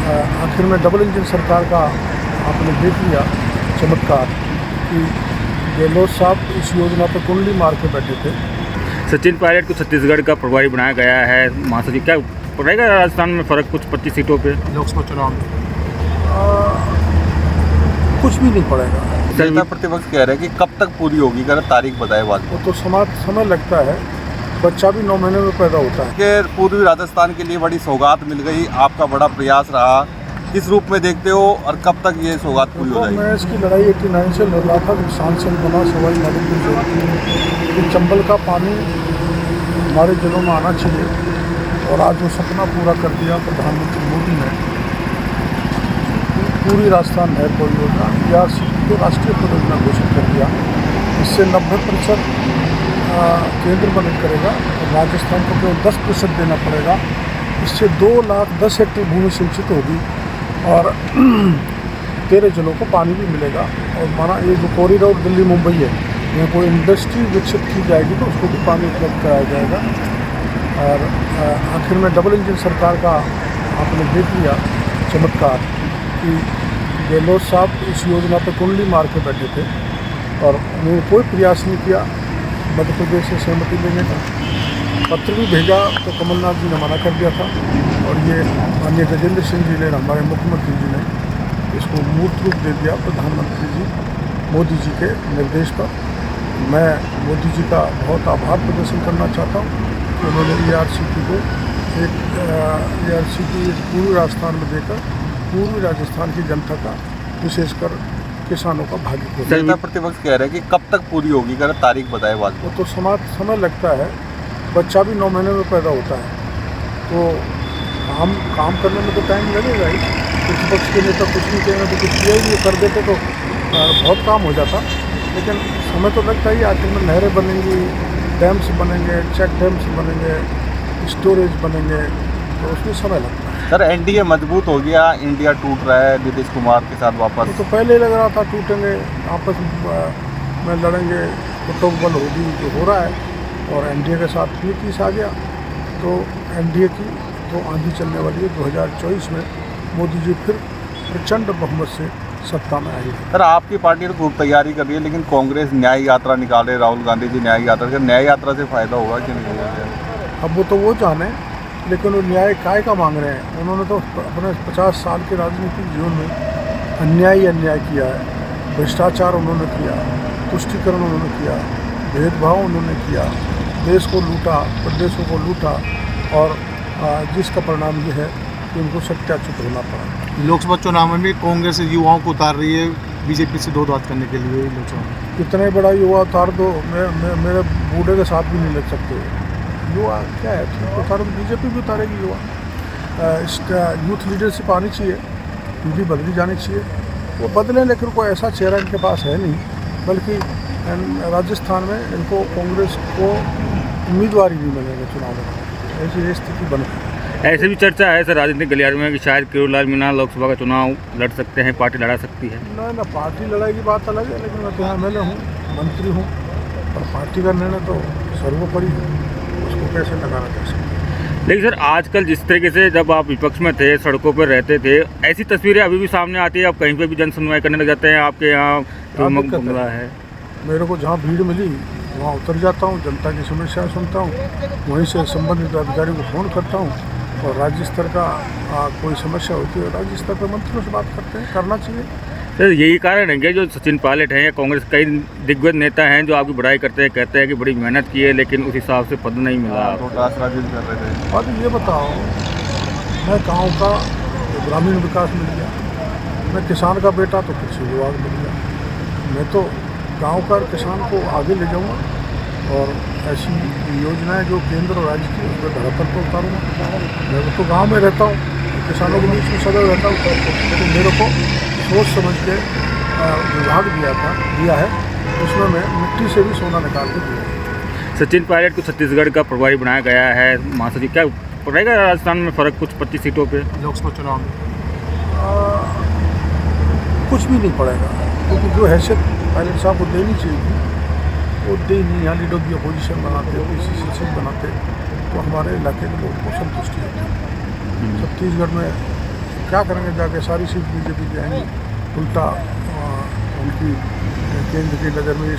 आखिर में double engine सरकार का आपने देख लिया चमत्कार कि गहलोत साहब इस योजना पर कुंडली मार के बैठे थे। सचिन पायलट को छत्तीसगढ़ का प्रभारी बनाया गया है महासचिव। क्या पड़ेगा राजस्थान में फर्क कुछ 25 सीटों पे लोकसभा चुनाव में? कुछ भी नहीं पड़ेगा। नेता प्रतिपक्ष कह रहे हैं कि कब तक पूरी होगी, अगर तारीख बताए बाद में। वो तो समय लगता है, बच्चा भी 9 महीने में पैदा होता है। कि पूर्वी राजस्थान के लिए बड़ी सौगात मिल गई, आपका बड़ा प्रयास रहा, किस रूप में देखते हो और कब तक ये सौगात पूरी हो जाएगी? मैं इसकी लड़ाई 89 से लड़ रहा था, सांसद बना सवाई माधोपुर से कि चंबल का पानी हमारे जिलों में आना चाहिए, और आज वो सपना पूरा कर दिया प्रधानमंत्री मोदी ने। पूरी राजस्थान नहर परियोजना ERCP को राष्ट्रीय परियोजना घोषित कर दिया। इससे 90% केंद्र मदद करेगा और राजस्थान को केवल 10% देना पड़ेगा। इससे 2,10,000 हेक्टेयर भूमि सिंचित होगी और 13 जिलों को पानी भी मिलेगा। और माना ये जो कॉरिडोर दिल्ली मुंबई है, यहाँ कोई इंडस्ट्री विकसित की जाएगी तो उसको भी पानी उपलब्ध कराया जाएगा। और आखिर में डबल इंजन सरकार का आपने देख लिया चमत्कार कि गहलोत साहब इस योजना पर कुंडली मार के बैठे थे और उन्होंने कोई प्रयास नहीं किया मध्य प्रदेश से सहमति लेने का। पत्र भी भेजा तो कमलनाथ जी ने मना कर दिया था, और ये माननीय गजेंद्र सिंह जी ने, हमारे मुख्यमंत्री जी ने इसको मूर्त रूप दे दिया प्रधानमंत्री जी मोदी जी के निर्देश पर। मैं मोदी जी का बहुत आभार प्रदर्शन करना चाहता हूँ कि उन्होंने ERCP को ERCP पूर्वी राजस्थान में देकर पूर्वी राजस्थान की जनता का, विशेषकर किसानों का भाग्य खोला। नेता प्रतिपक्ष कह रहे हैं कि कब तक पूरी होगी, अगर तारीख बताए बाद में। वो तो समय लगता है, बच्चा भी 9 महीने में पैदा होता है, तो काम करने में तो टाइम लगेगा ही। प्रतिपक्ष के नेता कुछ नहीं कहेंगे तो कुछ किया ही नहीं, कर देते तो बहुत काम हो जाता, लेकिन समय तो लगता ही। आखिर में नहरें बनेंगी, डैम्स बनेंगे, चेक डैम्स बनेंगे, स्टोरेज बनेंगे, तो उसमें समय लगता है। सर, NDA मजबूत हो गया, इंडिया टूट रहा है नीतीश कुमार के साथ वापस। तो पहले लग रहा था टूटेंगे, आपस में लड़ेंगे, कुटुंब बल होगी, जो हो रहा है। और NDA के साथ नीतीश आ गया तो NDA की तो आंधी चलने वाली है। 2024 में मोदी जी फिर प्रचंड बहुमत से सत्ता में आई। सर, आपकी पार्टी तो खूब तैयारी कर रही है, लेकिन कांग्रेस न्याय यात्रा निकाले, राहुल गांधी जी न्याय यात्रा कर, न्याय यात्रा से फायदा होगा कि नहीं होगा? अब वो तो वो जाने, लेकिन वो न्याय काय का मांग रहे हैं। उन्होंने तो अपने 50 साल के राजनीतिक जीवन में अन्याय किया है। भ्रष्टाचार उन्होंने किया, तुष्टीकरण उन्होंने किया, भेदभाव उन्होंने किया, देश को लूटा, प्रदेशों को लूटा, और जिसका परिणाम ये है कि उनको सत्याच्युत होना पड़ा। लोकसभा चुनाव में भी कांग्रेस युवाओं को उतार रही है बीजेपी से दो-2 करने के लिए। लोकसभा कितने बड़ा युवा उतार दो, मेरे बूढ़े के साथ भी नहीं लग सकते। युवा क्या है, ठीक उतारो, बीजेपी भी उतारेगी युवा। यूथ लीडरशिप आनी चाहिए, पीढ़ी बदली जानी चाहिए। वो बदलें, लेकिन कोई ऐसा चेहरा इनके पास है नहीं, बल्कि राजस्थान में इनको कांग्रेस को उम्मीदवार ही नहीं मिलेगा चुनाव में। ऐसी स्थिति बन गई। ऐसे भी चर्चा है सर राजनीतिक गलियारे में कि शायद किरोड़लाल मीणा लोकसभा का चुनाव लड़ सकते हैं, पार्टी लड़ा सकती है। ना पार्टी लड़ाई की बात अलग है, लेकिन मैं तो यहाँ MLA हूँ, मंत्री हूँ, और पार्टी का निर्णय तो सर्वोपरि है, उसको कैसे लगाना कैसे। लेकिन सर आजकल जिस तरीके से जब आप विपक्ष में थे, सड़कों पर रहते थे, ऐसी तस्वीरें अभी भी सामने आती है। आप कहीं पे भी जन सुनवाई करने लग जाते हैं, आपके यहाँ बंगला है। मेरे को जहाँ भीड़ मिली वहाँ उतर जाता हूँ, जनता की समस्याएं सुनता हूँ, वहीं से संबंधित अधिकारी को फ़ोन करता हूँ, और राज्य स्तर का कोई समस्या होती है राज्य स्तर पर मंत्रियों से बात करते हैं, करना चाहिए। सर यही कारण है कि जो सचिन पायलट हैं या कांग्रेस कई दिग्गज नेता हैं जो आपकी बड़ाई करते हैं, कहते हैं कि बड़ी मेहनत की है, लेकिन उस हिसाब से पद नहीं मिला। और ये बताओ, मैं गाँव का ग्रामीण विकास मिल गया, मैं किसान का बेटा तो कृषि विभाग मिल गया, मैं तो गांव का किसान को आगे ले जाऊंगा, और ऐसी योजनाएं जो केंद्र और राज्य की उसमें धरातल पर उतारूँगा। मैं तो गांव में रहता हूँ, किसानों के बीच में सदैव रहता हूँ, तो मेरे को सोच समझ के विभाग दिया है, उसमें मैं मिट्टी से भी सोना निकाल के दिया। सचिन पायलट को छत्तीसगढ़ का प्रभारी बनाया गया है महासचिव। क्या पड़ेगा राजस्थान में फर्क कुछ 25 सीटों पे लोकसभा चुनाव में? कुछ भी नहीं पड़ेगा, क्योंकि जो हैसियत पायलट साहब को देनी चाहिए थी वो दे नहीं। यहाँ लीडर की अपोजिशन बनाते, PCC चीफ बनाते, तो हमारे इलाके के लोगों को संतुष्टि होती है। छत्तीसगढ़ में क्या करेंगे जाके, सारी सीट बीजेपी की आएंगी। उल्टा उनकी केंद्र की नज़र में ये